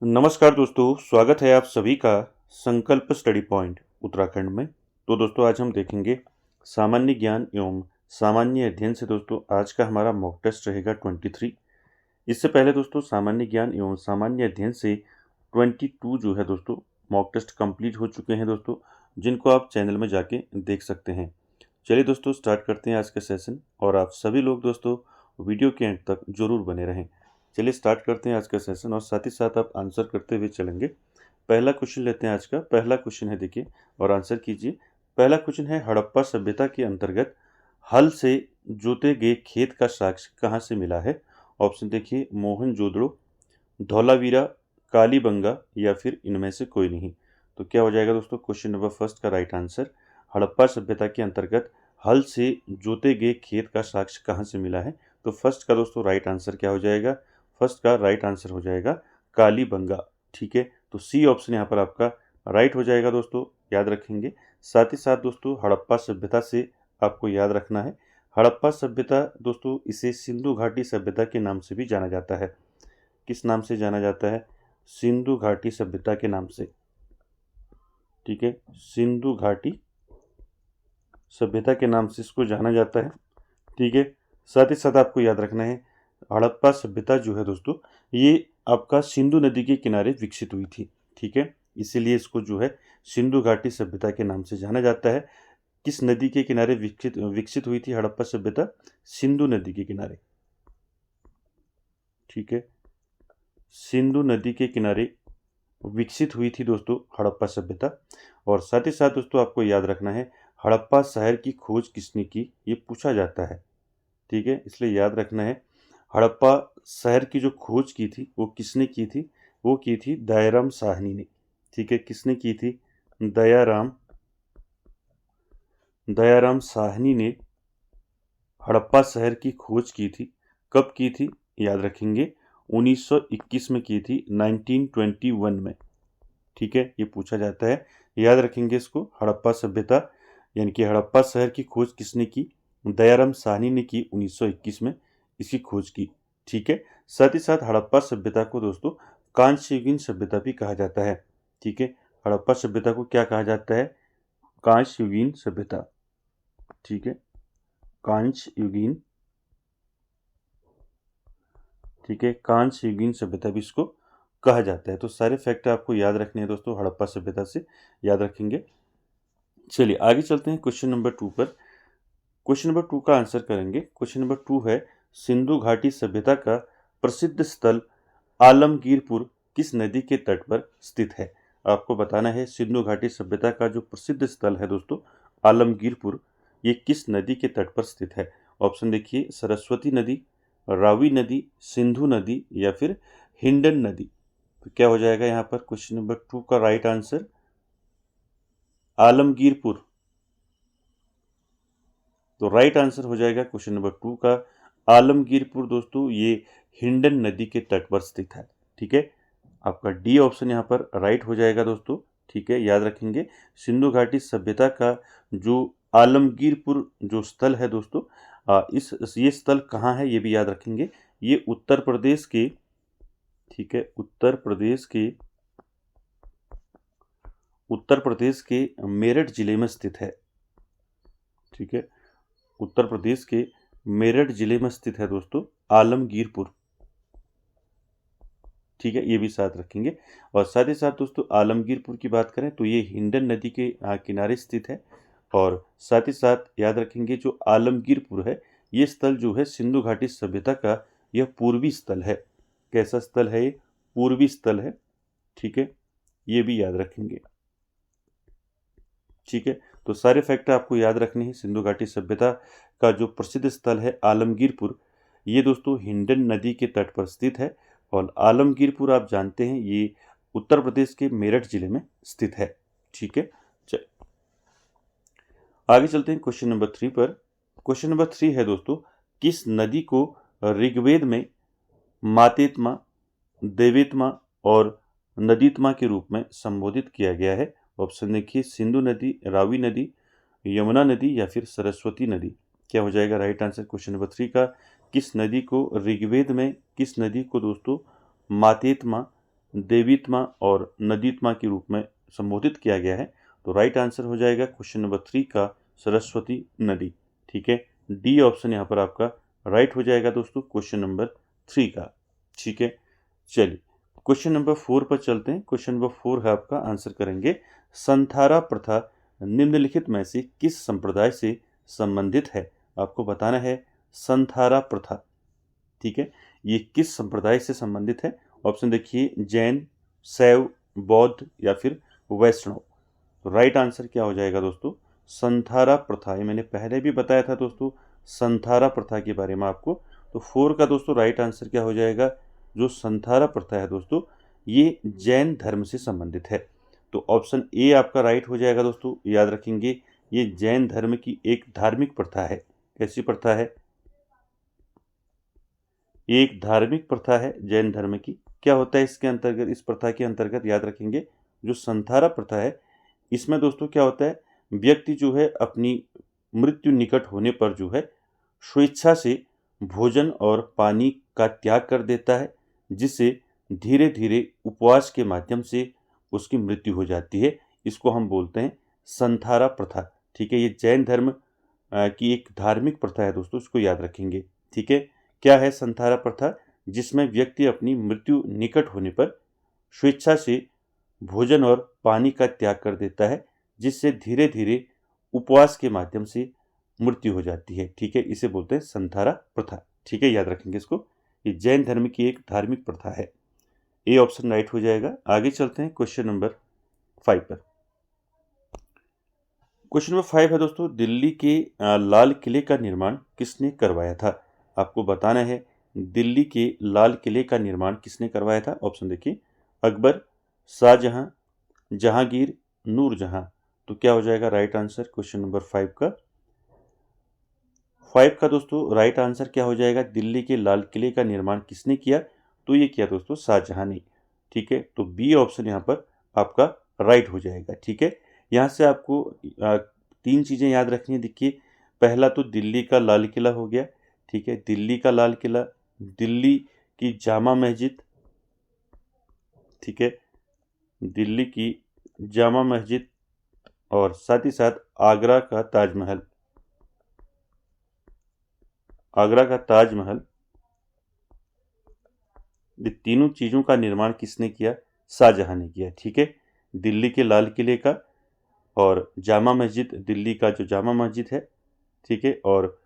नमस्कार दोस्तों, स्वागत है आप सभी का संकल्प स्टडी पॉइंट उत्तराखंड में। तो दोस्तों आज हम देखेंगे सामान्य ज्ञान एवं सामान्य अध्ययन से। दोस्तों आज का हमारा मॉक टेस्ट रहेगा 23। इससे पहले दोस्तों सामान्य ज्ञान एवं सामान्य अध्ययन से 22 जो है दोस्तों मॉक टेस्ट कंप्लीट हो चुके हैं दोस्तों, जिनको आप चैनल में जाके देख सकते हैं। चलिए दोस्तों स्टार्ट करते हैं आज का सेशन, और आप सभी लोग दोस्तों वीडियो के एंड तक जरूर बने रहें। चलिए स्टार्ट करते हैं आज का सेशन, और साथ ही साथ आप आंसर करते हुए चलेंगे। पहला क्वेश्चन लेते हैं आज का। पहला क्वेश्चन है, देखिए और आंसर कीजिए। पहला क्वेश्चन है, हड़प्पा सभ्यता के अंतर्गत हल से जोते गए खेत का साक्ष्य कहाँ से मिला है? ऑप्शन देखिए, मोहनजोदड़ो, धौलावीरा, कालीबंगा या फिर इनमें से कोई नहीं। तो क्या हो जाएगा दोस्तों क्वेश्चन नंबर फर्स्ट का राइट आंसर, हड़प्पा सभ्यता के अंतर्गत हल से जोते गए खेत का साक्ष्य कहाँ से मिला है? तो फर्स्ट का दोस्तों राइट आंसर क्या हो जाएगा? फर्स्ट का राइट आंसर हो जाएगा कालीबंगा। ठीक है, तो सी ऑप्शन यहाँ पर आपका राइट हो जाएगा दोस्तों, याद रखेंगे। साथ ही साथ दोस्तों हड़प्पा सभ्यता से आपको याद रखना है, हड़प्पा सभ्यता दोस्तों इसे सिंधु घाटी सभ्यता के नाम से भी जाना जाता है। किस नाम से जाना जाता है? सिंधु घाटी सभ्यता के नाम से। ठीक है, सिंधु घाटी सभ्यता के नाम से इसको जाना जाता है। ठीक है, साथ ही साथ आपको याद रखना है, हड़प्पा सभ्यता जो है दोस्तों ये आपका सिंधु नदी के किनारे विकसित हुई थी। ठीक है, इसीलिए इसको जो है सिंधु घाटी सभ्यता के नाम से जाना जाता है। किस नदी के किनारे विकसित विकसित हुई थी हड़प्पा सभ्यता? सिंधु नदी के किनारे। ठीक है, सिंधु नदी के किनारे विकसित हुई थी दोस्तों हड़प्पा सभ्यता। और साथ ही साथ दोस्तों आपको याद रखना है, हड़प्पा शहर की खोज किसने की, ये पूछा जाता है। ठीक है, इसलिए याद रखना है, हड़प्पा शहर की जो खोज की थी वो किसने की थी? वो की थी दयाराम साहनी ने। ठीक है, किसने की थी? दयाराम दयाराम साहनी ने हड़प्पा शहर की खोज की थी। कब की थी? याद रखेंगे 1921 में की थी, 1921 में। ठीक है, ये पूछा जाता है, याद रखेंगे इसको। हड़प्पा सभ्यता यानी कि हड़प्पा शहर की खोज किसने की? दयाराम साहनी ने की 1921 में इसकी खोज की। ठीक है, साथ ही साथ हड़प्पा सभ्यता को दोस्तों कांस्य युगीन सभ्यता भी कहा जाता है। ठीक है, हड़प्पा सभ्यता को क्या कहा जाता है? कांस्य युगीन सभ्यता। ठीक है, कांस्य युगीन। ठीक है, कांस्य युगीन सभ्यता भी इसको कहा जाता है। तो सारे फैक्ट आपको याद रखने हैं दोस्तों, हड़प्पा सभ्यता से याद रखेंगे। चलिए आगे चलते हैं क्वेश्चन नंबर 2 पर। क्वेश्चन नंबर 2 का आंसर करेंगे। क्वेश्चन नंबर 2 है, सिंधु घाटी सभ्यता का प्रसिद्ध स्थल आलमगीरपुर किस नदी के तट पर स्थित है? आपको बताना है सिंधु घाटी सभ्यता का जो प्रसिद्ध स्थल है दोस्तों आलमगीरपुर, ये किस नदी के तट पर स्थित है? ऑप्शन देखिए, सरस्वती नदी, रावी नदी, सिंधु नदी या फिर हिंडन नदी। तो क्या हो जाएगा यहाँ पर क्वेश्चन नंबर 2 का राइट आंसर? आलमगीरपुर। तो राइट आंसर हो जाएगा क्वेश्चन नंबर 2 का आलमगीरपुर दोस्तों, ये हिंडन नदी के तट पर स्थित है। ठीक है, आपका डी ऑप्शन यहाँ पर राइट हो जाएगा दोस्तों। ठीक है, याद रखेंगे सिंधु घाटी सभ्यता का जो आलमगीरपुर जो स्थल है दोस्तों, ये स्थल कहाँ है ये भी याद रखेंगे। ये उत्तर प्रदेश के, ठीक है, उत्तर प्रदेश के मेरठ जिले में स्थित है। ठीक है, उत्तर प्रदेश के मेरठ जिले में स्थित है दोस्तों आलमगीरपुर। ठीक है, ये भी साथ रखेंगे। और साथ ही साथ दोस्तों आलमगीरपुर की बात करें तो ये हिंडन नदी के किनारे स्थित है। और साथ ही साथ याद रखेंगे जो आलमगीरपुर है ये स्थल जो है सिंधु घाटी सभ्यता का यह पूर्वी स्थल है। कैसा स्थल है ये? पूर्वी स्थल है। ठीक है, ये भी याद रखेंगे। ठीक है, तो सारे फैक्ट आपको याद रखने हैं। सिंधु घाटी सभ्यता का जो प्रसिद्ध स्थल है आलमगीरपुर, ये दोस्तों हिंडन नदी के तट पर स्थित है। और आलमगीरपुर आप जानते हैं ये उत्तर प्रदेश के मेरठ जिले में स्थित है। ठीक है, आगे चलते हैं क्वेश्चन नंबर 3 पर। क्वेश्चन नंबर 3 है दोस्तों, किस नदी को ऋग्वेद में मातेत्मा, देवेत्मा और नदीत्मा के रूप में संबोधित किया गया है? ऑप्शन देखिए, सिंधु नदी, रावी नदी, यमुना नदी या फिर सरस्वती नदी। क्या हो जाएगा राइट आंसर क्वेश्चन नंबर 3 का? किस नदी को ऋग्वेद में, किस नदी को दोस्तों मातेत्मा, देवीत्मा और नदीत्मा के रूप में संबोधित किया गया है। तो राइट आंसर हो जाएगा क्वेश्चन नंबर 3 का सरस्वती नदी। ठीक है, डी ऑप्शन यहाँ पर आपका राइट हो जाएगा दोस्तों क्वेश्चन नंबर 3 का। ठीक है, चलिए क्वेश्चन नंबर 4 पर चलते हैं। क्वेश्चन नंबर 4 है आपका, आंसर करेंगे संथारा प्रथा निम्नलिखित में से किस संप्रदाय से संबंधित है। आपको बताना है संथारा प्रथा। ठीक है, ये किस संप्रदाय से संबंधित है। ऑप्शन देखिए, जैन, शैव, बौद्ध या फिर वैष्णव। तो राइट आंसर क्या हो जाएगा दोस्तों, संथारा प्रथा। ये मैंने पहले भी बताया था दोस्तों संथारा प्रथा के बारे में आपको। तो 4 का दोस्तों राइट आंसर क्या हो जाएगा, जो संथारा प्रथा है दोस्तों ये जैन धर्म से संबंधित है। तो ऑप्शन ए आपका राइट हो जाएगा दोस्तों। याद रखेंगे, ये जैन धर्म की एक धार्मिक प्रथा है। कैसी प्रथा है, ये एक धार्मिक प्रथा है जैन धर्म की। क्या होता है इसके अंतर्गत, इस प्रथा के अंतर्गत याद रखेंगे, जो संथारा प्रथा है इसमें दोस्तों क्या होता है, व्यक्ति जो है अपनी मृत्यु निकट होने पर जो है स्वेच्छा से भोजन और पानी का त्याग कर देता है, जिससे धीरे धीरे उपवास के माध्यम से उसकी मृत्यु हो जाती है। इसको हम बोलते हैं संथारा प्रथा। ठीक है, ये जैन धर्म की एक धार्मिक प्रथा है दोस्तों, इसको याद रखेंगे। ठीक है, क्या है संथारा प्रथा, जिसमें व्यक्ति अपनी मृत्यु निकट होने पर स्वेच्छा से भोजन और पानी का त्याग कर देता है, जिससे धीरे धीरे उपवास के माध्यम से मृत्यु हो जाती है। ठीक है, इसे बोलते हैं संथारा प्रथा। ठीक है, याद रखेंगे इसको, ये जैन धर्म की एक धार्मिक प्रथा है। ए ऑप्शन राइट हो जाएगा। आगे चलते हैं क्वेश्चन नंबर 5 पर। क्वेश्चन नंबर 5 है दोस्तों, दिल्ली के लाल किले का निर्माण किसने करवाया था। आपको बताना है दिल्ली के लाल किले का निर्माण किसने करवाया था। ऑप्शन देखिए, अकबर, शाहजहां, जहांगीर, नूरजहां। तो क्या हो जाएगा राइट आंसर क्वेश्चन नंबर 5 का। 5 का दोस्तों राइट आंसर क्या हो जाएगा, दिल्ली के लाल किले का निर्माण किसने किया। तो ये किया दोस्तों शाहजहां ने। ठीक है, तो बी ऑप्शन यहाँ पर आपका राइट हो जाएगा। ठीक है, यहाँ से आपको 3 चीज़ें याद रखनी है। देखिए, पहला तो दिल्ली का लाल किला हो गया। ठीक है, दिल्ली का लाल किला, दिल्ली की जामा मस्जिद। ठीक है, दिल्ली की जामा मस्जिद और साथ ही साथ आगरा का ताजमहल। आगरा का ताजमहल, ये तीनों चीज़ों का निर्माण किसने किया, शाहजहां ने किया। ठीक है, दिल्ली के लाल किले का और जामा मस्जिद, दिल्ली का जो जामा मस्जिद है। ठीक है, और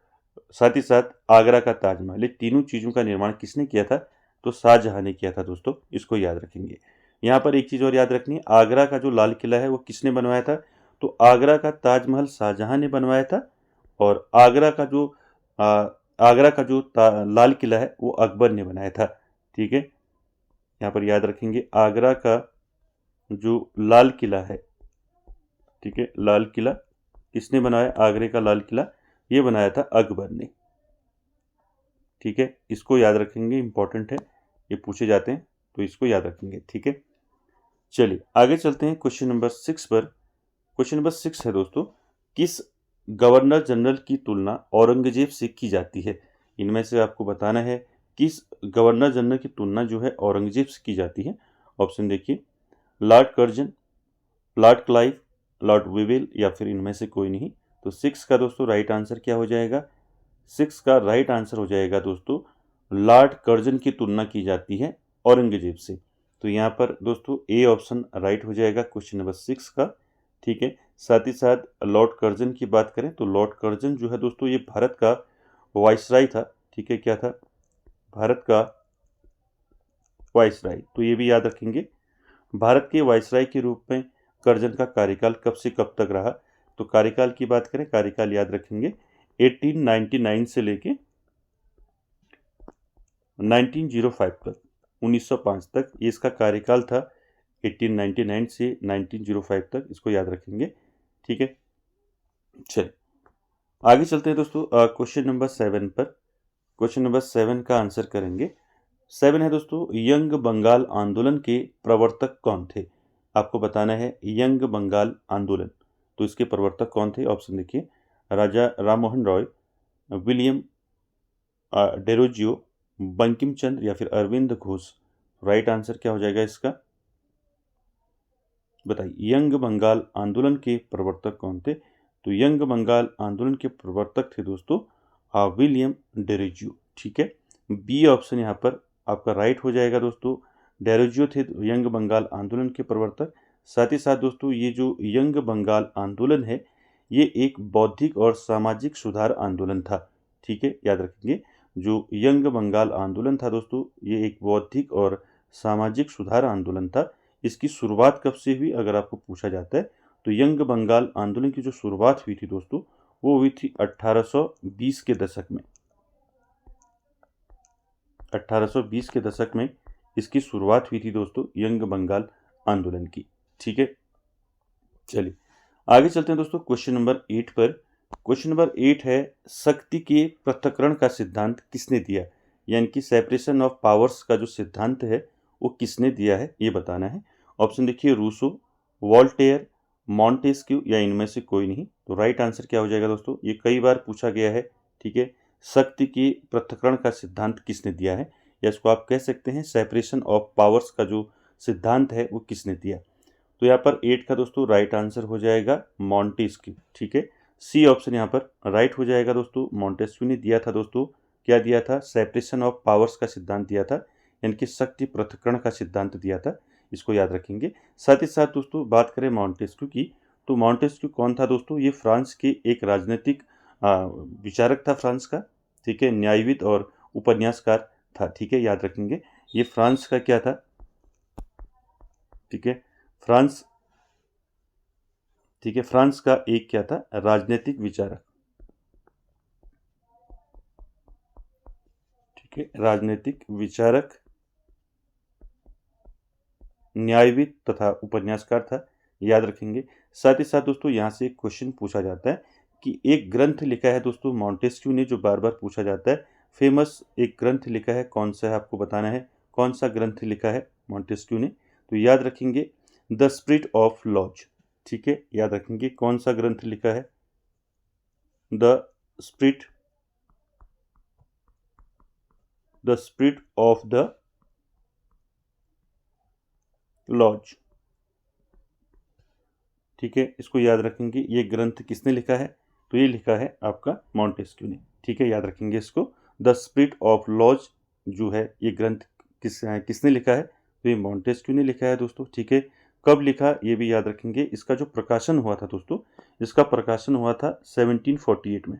साथ ही साथ आगरा का ताजमहल, ये तीनों चीज़ों का निर्माण किसने किया था, तो शाहजहां ने किया था दोस्तों। इसको याद रखेंगे। यहाँ पर एक चीज़ और याद रखनी है, आगरा का जो लाल किला है वो किसने बनवाया था, तो आगरा का ताजमहल शाहजहां ने बनवाया था, और आगरा का जो लाल किला है वो अकबर ने बनाया था। ठीक है, यहाँ पर याद रखेंगे, आगरा का जो लाल किला है, ठीक है, लाल किला किसने बनाया, आगरे का लाल किला ये बनाया था अकबर ने। ठीक है, इसको याद रखेंगे, इंपॉर्टेंट है, ये पूछे जाते हैं तो इसको याद रखेंगे। ठीक है, चलिए आगे चलते हैं क्वेश्चन नंबर 6 पर। क्वेश्चन नंबर 6 है दोस्तों, किस गवर्नर जनरल की तुलना औरंगजेब से की जाती है। इनमें से आपको बताना है किस गवर्नर जनरल की तुलना जो है औरंगजेब से की जाती है। ऑप्शन देखिए, Lord Curzon, Lord Clive, Lord Vivel या फिर इनमें से कोई नहीं। तो 6 का दोस्तों राइट आंसर क्या हो जाएगा, 6 का राइट आंसर हो जाएगा दोस्तों, लॉर्ड कर्जन की तुलना की जाती है औरंगजेब से। तो यहाँ पर दोस्तों ए ऑप्शन राइट हो जाएगा क्वेश्चन नंबर 6 का। ठीक है, साथ ही साथ लॉर्ड कर्जन की बात करें तो लॉर्ड कर्जन जो है दोस्तों ये भारत का वाइसराय था। ठीक है, क्या था, भारत का वाइसराय। तो ये भी याद रखेंगे, भारत के वाइसराय के रूप में कर्जन का कार्यकाल कब से कब तक रहा। तो कार्यकाल की बात करें, कार्यकाल याद रखेंगे 1899 से लेके 1905 तक, 1905 तक ये इसका कार्यकाल था। 1899 से 1905 तक, इसको याद रखेंगे। ठीक है, चलिए आगे चलते हैं दोस्तों क्वेश्चन नंबर 7 पर। क्वेश्चन नंबर 7 का आंसर करेंगे। 7 है दोस्तों, यंग बंगाल आंदोलन के प्रवर्तक कौन थे। आपको बताना है यंग बंगाल आंदोलन, तो इसके प्रवर्तक कौन थे। ऑप्शन देखिए, राजा राम मोहन रॉय, विलियम डेरोजियो, बंकिम चंद्र या फिर अरविंद घोष। राइट आंसर क्या हो जाएगा इसका, बताइए। यंग बंगाल आंदोलन के प्रवर्तक कौन थे? तो यंग बंगाल आंदोलन के प्रवर्तक थे दोस्तों विलियम डेरोजियो। ठीक है, बी ऑप्शन यहाँ पर आपका राइट हो जाएगा दोस्तों। डेरोजियो थे यंग बंगाल आंदोलन के प्रवर्तक। साथ ही साथ दोस्तों ये जो यंग बंगाल आंदोलन है ये एक बौद्धिक और सामाजिक सुधार आंदोलन था। ठीक है, याद रखेंगे, जो यंग बंगाल आंदोलन था दोस्तों ये एक बौद्धिक और सामाजिक सुधार आंदोलन था। इसकी शुरुआत कब से हुई अगर आपको पूछा जाता है तो यंग बंगाल आंदोलन की जो शुरुआत हुई थी दोस्तों वो हुई थी 1820 के दशक में। 1820 के दशक में इसकी शुरुआत हुई थी दोस्तों यंग बंगाल आंदोलन की। ठीक है, चलिए आगे चलते हैं दोस्तों क्वेश्चन नंबर 8 पर। क्वेश्चन नंबर 8 है, शक्ति के पृथक्करण का सिद्धांत किसने दिया? यानी कि सेपरेशन ऑफ पावर्स का जो सिद्धांत है वो किसने दिया है ये बताना है। ऑप्शन देखिए, रूसो, वॉल्टेयर, मॉन्टेस्क्यू या इनमें से कोई नहीं। तो राइट आंसर क्या हो जाएगा दोस्तों, ये कई बार पूछा गया है। ठीक है, शक्ति के पृथक्करण का सिद्धांत किसने दिया है, या इसको आप कह सकते हैं सेपरेशन ऑफ पावर्स का जो सिद्धांत है वो किसने दिया। तो यहाँ पर 8 का दोस्तों राइट आंसर हो जाएगा मॉन्टेस्क्यू। ठीक है, सी ऑप्शन यहाँ पर राइट हो जाएगा दोस्तों। मॉन्टेस्क्यू ने दिया था दोस्तों, क्या दिया था, सेपरेशन ऑफ पावर्स का सिद्धांत दिया था, यानी कि शक्ति पृथक्करण का सिद्धांत दिया था। इसको याद रखेंगे। साथ ही साथ दोस्तों बात करें मॉन्टेस्क्यू की, तो मॉन्टेस्क्यू कौन था दोस्तों, ये फ्रांस के एक राजनीतिक विचारक था फ्रांस का। ठीक है, न्यायविद और उपन्यासकार था। ठीक है, याद रखेंगे, ये फ्रांस का क्या था, ठीक है, फ्रांस, ठीक है, फ्रांस का एक क्या था, राजनीतिक विचारक। ठीक है, राजनीतिक विचारक, न्यायविद तथा उपन्यासकार था, याद रखेंगे। साथ ही साथ दोस्तों यहाँ से एक क्वेश्चन पूछा जाता है कि एक ग्रंथ लिखा है दोस्तों मॉन्टेस्क्यू ने, जो बार बार पूछा जाता है, फेमस एक ग्रंथ लिखा है, कौन सा है आपको बताना है, कौन सा ग्रंथ लिखा है मॉन्टेस्क्यू ने। तो याद रखेंगे द स्पिरिट ऑफ लॉज। ठीक है, याद रखेंगे कौन सा ग्रंथ लिखा है, the Spirit of the Laws. ठीक है, इसको याद रखेंगे, ये ग्रंथ किसने लिखा है, तो ये लिखा है आपका मॉन्टेस्क्यू ने। ठीक है, याद रखेंगे इसको, द स्पिरिट ऑफ लॉज जो है ये ग्रंथ किसने लिखा है, तो ये मॉन्टेस्क्यू ने लिखा है दोस्तों। ठीक है, कब लिखा ये भी याद रखेंगे। इसका जो प्रकाशन हुआ था दोस्तों, इसका प्रकाशन हुआ था 1748 में।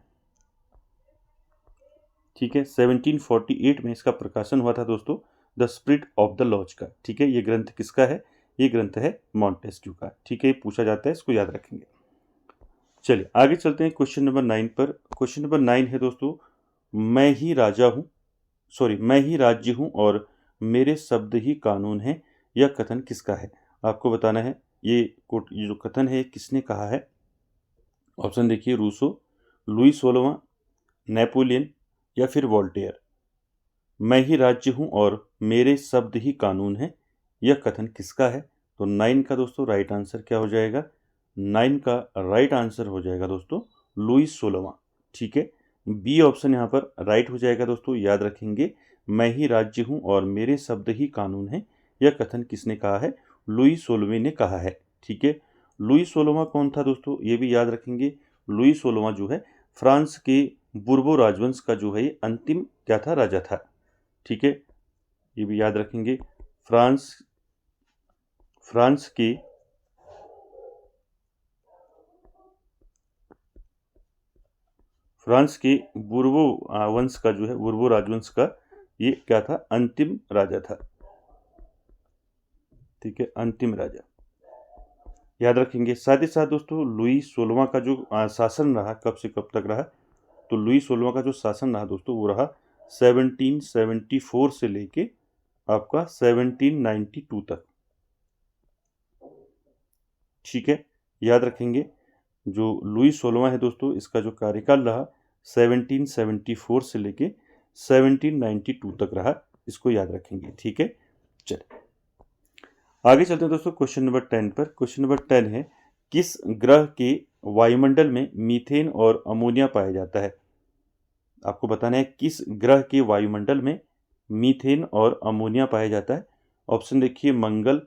ठीक है, 1748 में इसका प्रकाशन हुआ था दोस्तों, the Spirit of the Laws का। ठीक है, ये ग्रंथ किसका है, ये ग्रंथ है मॉन्टेस्क्यू का। ठीक है, पूछा जाता है, इसको याद रखेंगे। चलिए आगे चलते हैं क्वेश्चन नंबर 9 पर। क्वेश्चन नंबर 9 है दोस्तों, मैं ही राजा हूँ, सॉरी मैं ही राज्य हूँ और मेरे शब्द ही कानून है, यह कथन किसका है? आपको बताना है ये जो कथन है किसने कहा है। ऑप्शन देखिए, रूसो, लुई 16वां, नेपोलियन या फिर वॉल्टेयर। मैं ही राज्य हूँ और मेरे शब्द ही कानून है, यह कथन किसका है? तो 9 का दोस्तों राइट आंसर क्या हो जाएगा, 9 का राइट आंसर हो जाएगा दोस्तों लुई 16वां। ठीक है, बी ऑप्शन यहाँ पर राइट हो जाएगा दोस्तों। याद रखेंगे, मैं ही राज्य हूँ और मेरे शब्द ही कानून है, यह कथन किसने कहा है, लुई 16वें ने कहा है। ठीक है, लुई 16वां कौन था दोस्तों, ये भी याद रखेंगे। लुई 16वां जो है फ्रांस के बुर्बो राजवंश का जो है ये अंतिम क्या था, राजा था। ठीक है, ये भी याद रखेंगे, फ्रांस के बुर्बो वंश का जो है, बुर्बो राजवंश का ये क्या था, अंतिम राजा था। ठीक है, अंतिम राजा, याद रखेंगे। साथ ही साथ दोस्तों लुई 16वां का जो शासन रहा, कब से कब तक रहा, तो लुई 16वां का जो शासन रहा दोस्तों वो रहा 1774 से लेके आपका 1792 तक। ठीक है, याद रखेंगे, जो लुई 16वां है दोस्तों इसका जो कार्यकाल रहा 1774 से लेके 1792 तक रहा, इसको याद रखेंगे। ठीक है, चलिए आगे चलते हैं दोस्तों क्वेश्चन नंबर 10 पर। क्वेश्चन नंबर 10 है, किस ग्रह के वायुमंडल में मीथेन और अमोनिया पाया जाता है? आपको बताना है किस ग्रह के वायुमंडल में मीथेन और अमोनिया पाया जाता है। ऑप्शन देखिए मंगल,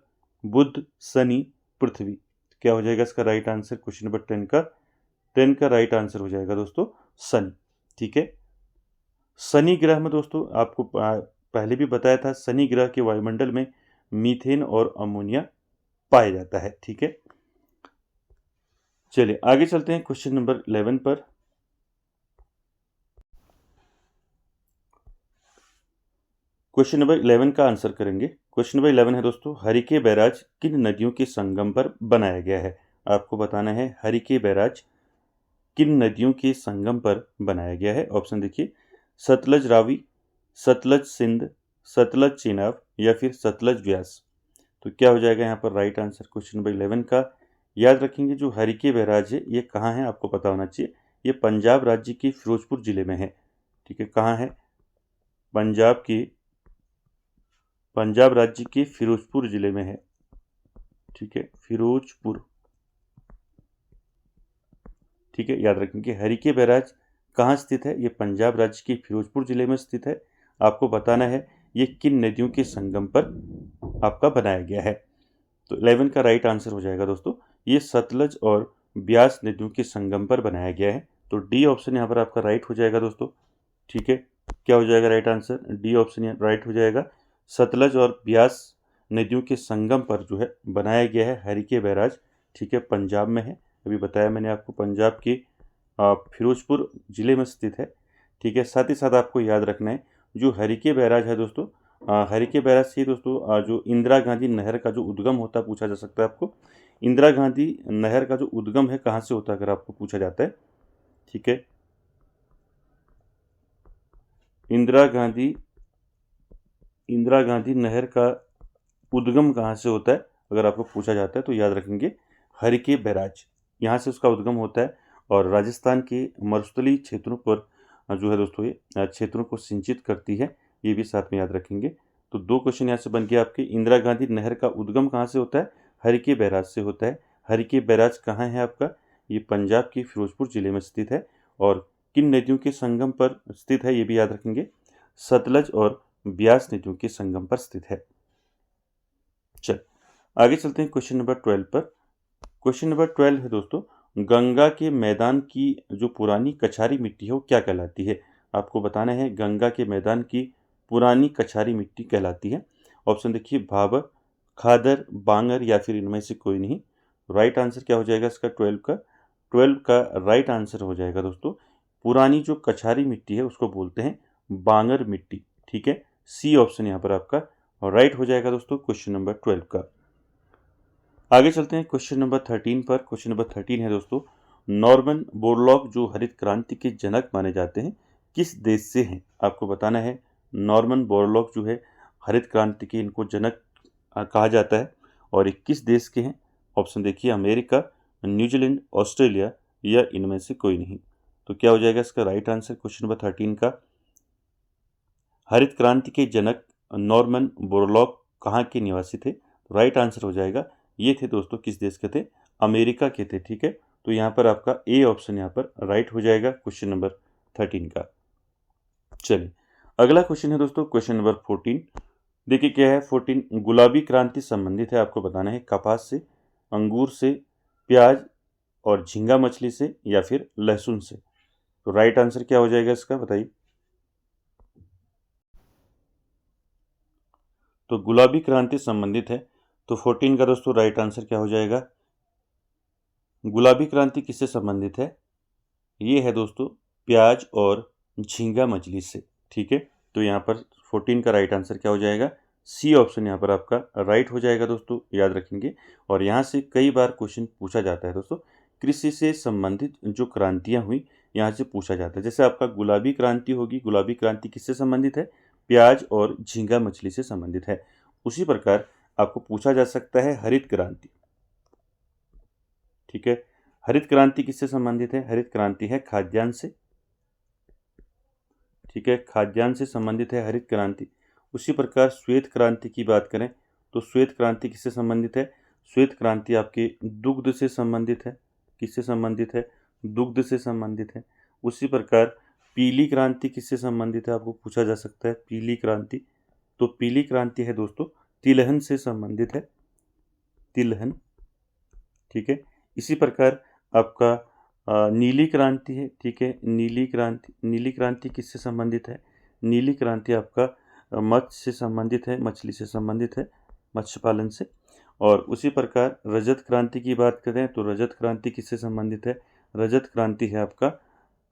बुध, शनि, पृथ्वी। क्या हो जाएगा इसका राइट आंसर? क्वेश्चन नंबर 10 का राइट आंसर हो जाएगा दोस्तों शनि। ठीक है, शनि ग्रह में दोस्तों आपको पहले भी बताया था, शनि ग्रह के वायुमंडल में मीथेन और अमोनिया पाया जाता है। ठीक है, चलिए आगे चलते हैं क्वेश्चन नंबर 11 पर। क्वेश्चन नंबर 11 का आंसर करेंगे। क्वेश्चन नंबर 11 है दोस्तों, हरिके बैराज किन नदियों के संगम पर बनाया गया है? आपको बताना है हरिके बैराज किन नदियों के संगम पर बनाया गया है। ऑप्शन देखिए सतलज रावी, सतलज सिंध, सतलज चेनाब या फिर सतलज व्यास। तो क्या हो जाएगा यहाँ पर राइट आंसर क्वेश्चन नंबर 11 का? याद रखेंगे जो हरिके बैराज है ये कहाँ है आपको पता होना चाहिए। ये पंजाब राज्य के फिरोजपुर जिले में है। ठीक है, कहाँ है? पंजाब राज्य के फिरोजपुर जिले में है। ठीक है, फिरोजपुर। ठीक है, याद रखेंगे हरिके बैराज कहाँ स्थित है? ये पंजाब राज्य के फिरोजपुर जिले में स्थित है। आपको बताना है ये किन नदियों के संगम पर आपका बनाया गया है। तो 11 का राइट आंसर हो जाएगा दोस्तों ये सतलज और ब्यास नदियों के संगम पर बनाया गया है। तो डी ऑप्शन यहाँ पर आपका राइट हो जाएगा दोस्तों। ठीक है, क्या हो जाएगा right answer? D option right हो जाएगा। सतलज और ब्यास नदियों के संगम पर जो है बनाया गया है हरिके बैराज। ठीक है, पंजाब में है, अभी बताया मैंने आपको पंजाब के फिरोजपुर जिले में स्थित है। ठीक है, साथ ही साथ आपको याद रखना है जो हरिके बैराज है दोस्तों, हरिके बैराज से दोस्तों जो इंदिरा गांधी नहर का जो उद्गम होता है पूछा जा सकता है आपको। इंदिरा गांधी नहर का जो उद्गम है कहाँ से होता है अगर आपको पूछा जाता है। ठीक है, इंदिरा गांधी नहर का उद्गम कहाँ से होता है अगर आपको पूछा जाता है तो याद रखेंगे हरिके बैराज, यहाँ से उसका उद्गम होता है। और राजस्थान के मरुस्थलीय क्षेत्रों पर जो है दोस्तों ये क्षेत्रों को सिंचित करती है, ये भी साथ में याद रखेंगे। तो दो क्वेश्चन यहाँ से बन गया आपके। इंदिरा गांधी नहर का उद्गम कहाँ से होता है? हरिके बैराज से होता है। हरिके बैराज कहाँ है आपका? ये पंजाब के फिरोजपुर जिले में स्थित है। और किन नदियों के संगम पर स्थित है ये भी याद रखेंगे, सतलज और ब्यास नदियों के संगम पर स्थित है। चल आगे चलते हैं क्वेश्चन नंबर 12 पर। क्वेश्चन नंबर 12 है दोस्तों, गंगा के मैदान की जो पुरानी कछारी मिट्टी है वो क्या कहलाती है? आपको बताना है गंगा के मैदान की पुरानी कछारी मिट्टी कहलाती है। ऑप्शन देखिए भाबर, खादर, बांगर या फिर इनमें से कोई नहीं। राइट आंसर क्या हो जाएगा इसका? 12 का राइट आंसर हो जाएगा दोस्तों पुरानी जो कछारी मिट्टी है उसको बोलते हैं बांगर मिट्टी। ठीक है, सी ऑप्शन यहाँ पर आपका राइट हो जाएगा दोस्तों क्वेश्चन नंबर 12 का। आगे चलते हैं क्वेश्चन नंबर 13 पर। क्वेश्चन नंबर 13 है दोस्तों, नॉर्मन बोरलॉग जो हरित क्रांति के जनक माने जाते हैं किस देश से हैं? आपको बताना है नॉर्मन बोरलॉग जो है हरित क्रांति के इनको जनक कहा जाता है और ये किस देश के हैं? ऑप्शन देखिए अमेरिका, न्यूजीलैंड, ऑस्ट्रेलिया या इनमें से कोई नहीं। तो क्या हो जाएगा इसका राइट आंसर क्वेश्चन नंबर 13 का? हरित क्रांति के जनक नॉर्मन बोरलॉग कहाँ के निवासी थे? राइट आंसर हो जाएगा ये थे दोस्तों किस देश के थे? अमेरिका के थे। ठीक है, तो यहाँ पर आपका ए ऑप्शन यहाँ पर राइट हो जाएगा क्वेश्चन नंबर 13 का। चलिए अगला क्वेश्चन है दोस्तों क्वेश्चन नंबर 14। देखिए क्या है 14, गुलाबी क्रांति संबंधित है, आपको बताना है कपास से, अंगूर से, प्याज और झींगा मछली से या फिर लहसुन से। तो राइट आंसर क्या हो जाएगा इसका बताइए। तो गुलाबी क्रांति संबंधित है तो 14 का दोस्तों राइट आंसर क्या हो जाएगा? गुलाबी क्रांति किससे संबंधित है? ये है दोस्तों प्याज और झींगा मछली से। ठीक है, तो यहाँ पर 14 का राइट आंसर क्या हो जाएगा? सी ऑप्शन यहाँ पर आपका राइट हो जाएगा दोस्तों, याद रखेंगे। और यहाँ से कई बार क्वेश्चन पूछा जाता है दोस्तों, कृषि से संबंधित जो क्रांतियाँ हुई यहाँ से पूछा जाता है। जैसे आपका गुलाबी क्रांति होगी, गुलाबी क्रांति किससे संबंधित है? प्याज और झींगा मछली से संबंधित है। उसी प्रकार आपको पूछा जा सकता है हरित क्रांति। ठीक है, हरित क्रांति किससे संबंधित है? हरित क्रांति है खाद्यान्न से। ठीक है, खाद्यान्न से संबंधित है हरित क्रांति। उसी प्रकार श्वेत क्रांति की बात करें तो श्वेत क्रांति किससे संबंधित है? श्वेत क्रांति आपके दुग्ध से संबंधित है। किससे संबंधित है? दुग्ध से संबंधित है। उसी प्रकार पीली क्रांति किससे संबंधित है आपको पूछा जा सकता है। पीली क्रांति, तो पीली क्रांति है दोस्तों तिलहन से संबंधित है, तिलहन। ठीक है, इसी प्रकार आपका नीली क्रांति है। ठीक है, नीली क्रांति किससे संबंधित है? नीली क्रांति आपका मत्स्य से संबंधित है, मछली से संबंधित है, मत्स्य पालन से। और उसी प्रकार रजत क्रांति की बात करें तो रजत क्रांति किससे संबंधित है? रजत क्रांति है आपका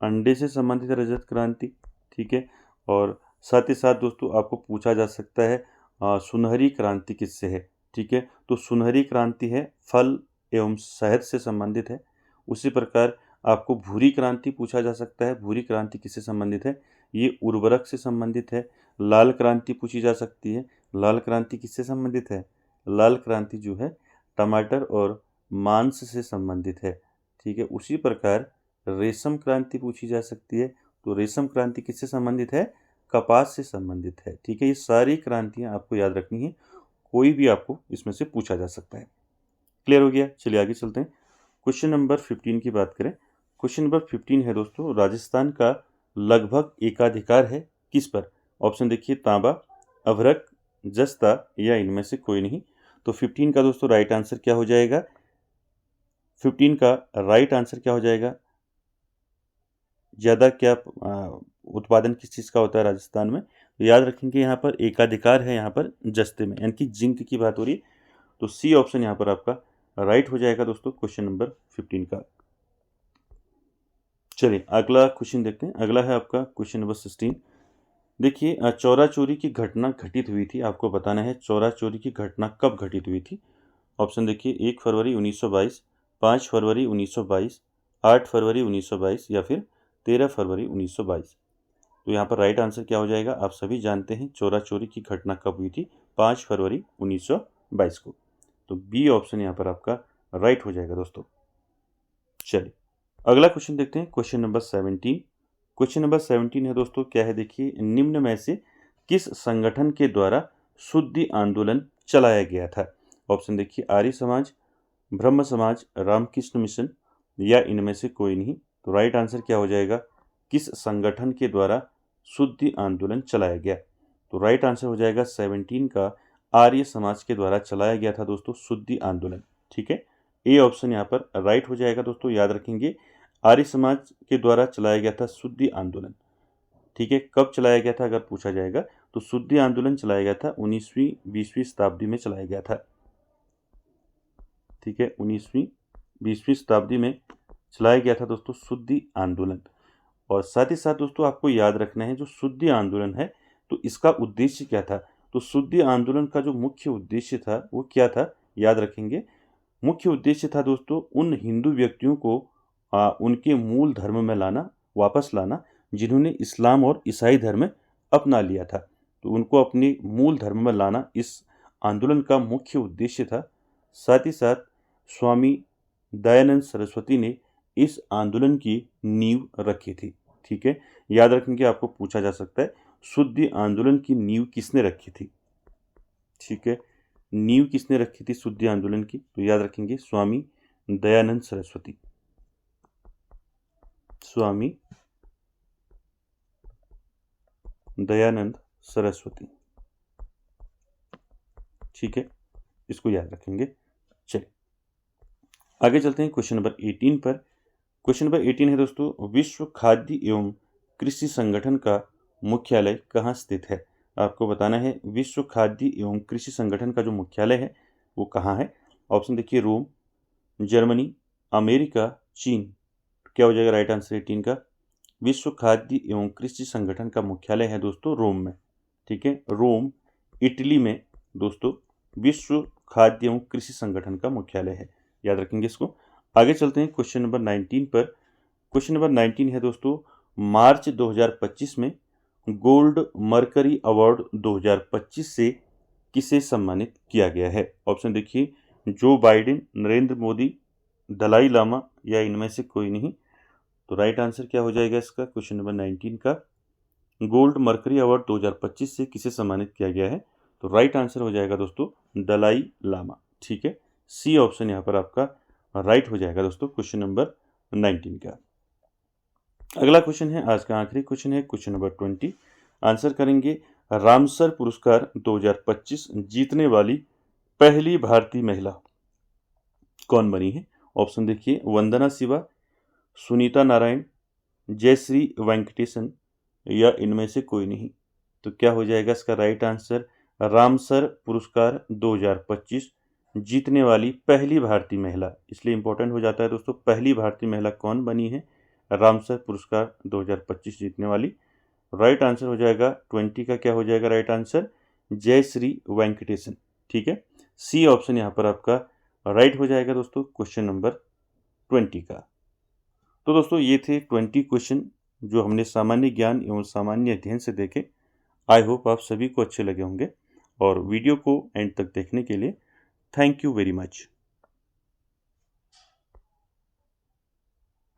अंडे से संबंधित है, रजत क्रांति। ठीक है, और साथ ही साथ दोस्तों आपको पूछा जा सकता है सुनहरी क्रांति किससे है? ठीक है, तो सुनहरी क्रांति है फल एवं शहद से संबंधित है। उसी प्रकार आपको भूरी क्रांति पूछा जा सकता है, भूरी क्रांति किससे संबंधित है? ये उर्वरक से संबंधित है। लाल क्रांति पूछी जा सकती है, लाल क्रांति किससे संबंधित है? लाल क्रांति जो है टमाटर और मांस से संबंधित है। ठीक है, उसी प्रकार रेशम क्रांति पूछी जा सकती है, तो रेशम क्रांति किससे संबंधित है? कपास से संबंधित है। ठीक है, ये सारी क्रांतियाँ आपको याद रखनी है, कोई भी आपको इसमें से पूछा जा सकता है। क्लियर हो गया? चलिए आगे चलते हैं। क्वेश्चन नंबर 15 की बात करें। क्वेश्चन नंबर 15 है दोस्तों, राजस्थान का लगभग एकाधिकार है किस पर? ऑप्शन देखिए, तांबा, अभ्रक, जस्ता या इनमें से कोई नहीं। तो 15 का दोस्तों राइट आंसर क्या हो जाएगा? 15 का राइट आंसर क्या हो जाएगा? ज़्यादा क्या उत्पादन किस चीज़ का होता है राजस्थान में? तो याद रखेंगे यहाँ पर एकाधिकार है, यहाँ पर जस्ते में, यानी कि जिंक की बात हो रही है। तो सी ऑप्शन यहाँ पर आपका राइट हो जाएगा दोस्तों क्वेश्चन नंबर 15 का। चलिए अगला क्वेश्चन देखते हैं। अगला है आपका क्वेश्चन नंबर 16। देखिए चौरा चोरी की घटना घटित हुई थी, आपको बताना है चौरा चोरी की घटना कब घटित हुई थी। ऑप्शन देखिए, 1 फरवरी 1922, 5 फरवरी 1922, 8 फरवरी 1922 या फिर 13 फरवरी 1922। तो यहाँ पर राइट आंसर क्या हो जाएगा? आप सभी जानते हैं चौरा चोरी की घटना कब हुई थी, 5 फरवरी 1922 को। तो बी ऑप्शन यहाँ पर आपका राइट हो जाएगा दोस्तों। चलिए अगला क्वेश्चन देखते हैं, क्वेश्चन नंबर 17। क्वेश्चन नंबर 17 है दोस्तों, क्या है देखिए, निम्न में से किस संगठन के द्वारा शुद्धि आंदोलन चलाया गया था? ऑप्शन देखिए, आर्य समाज, ब्रह्म समाज, रामकृष्ण मिशन या इनमें से कोई नहीं। तो राइट आंसर क्या हो जाएगा? किस संगठन के द्वारा शुद्धि आंदोलन चलाया गया? तो राइट आंसर हो जाएगा 17 का आर्य समाज के द्वारा चलाया गया था दोस्तों शुद्धि आंदोलन। ठीक है, ए ऑप्शन यहाँ पर राइट हो जाएगा दोस्तों। याद रखेंगे आर्य समाज के द्वारा चलाया गया था शुद्धि आंदोलन। ठीक है, कब चलाया गया था अगर पूछा जाएगा तो शुद्धि आंदोलन चलाया गया था 19वीं 20वीं शताब्दी में चलाया गया था। ठीक है, 19वीं 20वीं शताब्दी में चलाया गया था दोस्तों शुद्धि आंदोलन। और साथ ही साथ दोस्तों आपको याद रखना है जो शुद्धि आंदोलन है तो इसका उद्देश्य क्या था? तो शुद्धि आंदोलन का जो मुख्य उद्देश्य था वो क्या था? याद रखेंगे, मुख्य उद्देश्य था दोस्तों उन हिंदू व्यक्तियों को उनके मूल धर्म में लाना, वापस लाना, जिन्होंने इस्लाम और ईसाई धर्म अपना लिया था। तो उनको अपने मूल धर्म में लाना इस आंदोलन का मुख्य उद्देश्य था। साथ ही साथ स्वामी दयानंद सरस्वती ने इस आंदोलन की नींव रखी थी। ठीक है, याद रखेंगे आपको पूछा जा सकता है शुद्धि आंदोलन की नींव किसने रखी थी? ठीक है, नींव किसने रखी थी शुद्धि आंदोलन की? तो याद रखेंगे स्वामी दयानंद सरस्वती, स्वामी दयानंद सरस्वती। ठीक है, इसको याद रखेंगे। चलिए आगे चलते हैं क्वेश्चन नंबर 18 पर। क्वेश्चन नंबर 18 है दोस्तों, विश्व खाद्य एवं कृषि संगठन का मुख्यालय कहाँ स्थित है? आपको बताना है विश्व खाद्य एवं कृषि संगठन का जो मुख्यालय है वो कहाँ है। ऑप्शन देखिए, रोम, जर्मनी, अमेरिका, चीन। क्या हो जाएगा राइट आंसर 18 का? विश्व खाद्य एवं कृषि संगठन का मुख्यालय है दोस्तों रोम में। ठीक है, रोम इटली में दोस्तों विश्व खाद्य एवं कृषि संगठन का मुख्यालय है, याद रखेंगे इसको। आगे चलते हैं क्वेश्चन नंबर 19 पर। क्वेश्चन नंबर 19 है दोस्तों, मार्च 2025 में गोल्ड मर्करी अवार्ड 2025 से किसे सम्मानित किया गया है? ऑप्शन देखिए, जो बाइडेन, नरेंद्र मोदी, दलाई लामा या इनमें से कोई नहीं। तो राइट आंसर क्या हो जाएगा इसका क्वेश्चन नंबर 19 का? गोल्ड मर्करी अवार्ड 2025 से किसे सम्मानित किया गया है? तो राइट आंसर हो जाएगा दोस्तों दलाई लामा। ठीक है, सी ऑप्शन यहाँ पर आपका राइट हो जाएगा दोस्तों क्वेश्चन नंबर 19 का। अगला क्वेश्चन है आज का आखिरी क्वेश्चन है क्वेश्चन नंबर 20। आंसर करेंगे, रामसर पुरस्कार 2025 जीतने वाली पहली भारतीय महिला कौन बनी है? ऑप्शन देखिए, वंदना शिवा, सुनीता नारायण, जयश्री वेंकटेशन या इनमें से कोई नहीं। तो क्या हो जाएगा इसका राइट आंसर? रामसर पुरस्कार 2025 जीतने वाली पहली भारतीय महिला। इसलिए इंपॉर्टेंट हो जाता है दोस्तों, पहली भारतीय महिला कौन बनी है रामसर पुरस्कार 2025 जीतने वाली। राइट आंसर हो जाएगा 20 का, क्या हो जाएगा राइट आंसर? जयश्री वेंकटेशन। ठीक है, सी ऑप्शन यहाँ पर आपका राइट हो जाएगा दोस्तों, क्वेश्चन नंबर 20 का। तो दोस्तों ये थे 20 क्वेश्चन जो हमने सामान्य ज्ञान एवं सामान्य अध्ययन से देखे। आई होप आप सभी को अच्छे लगे होंगे, और वीडियो को एंड तक देखने के लिए थैंक यू वेरी मच।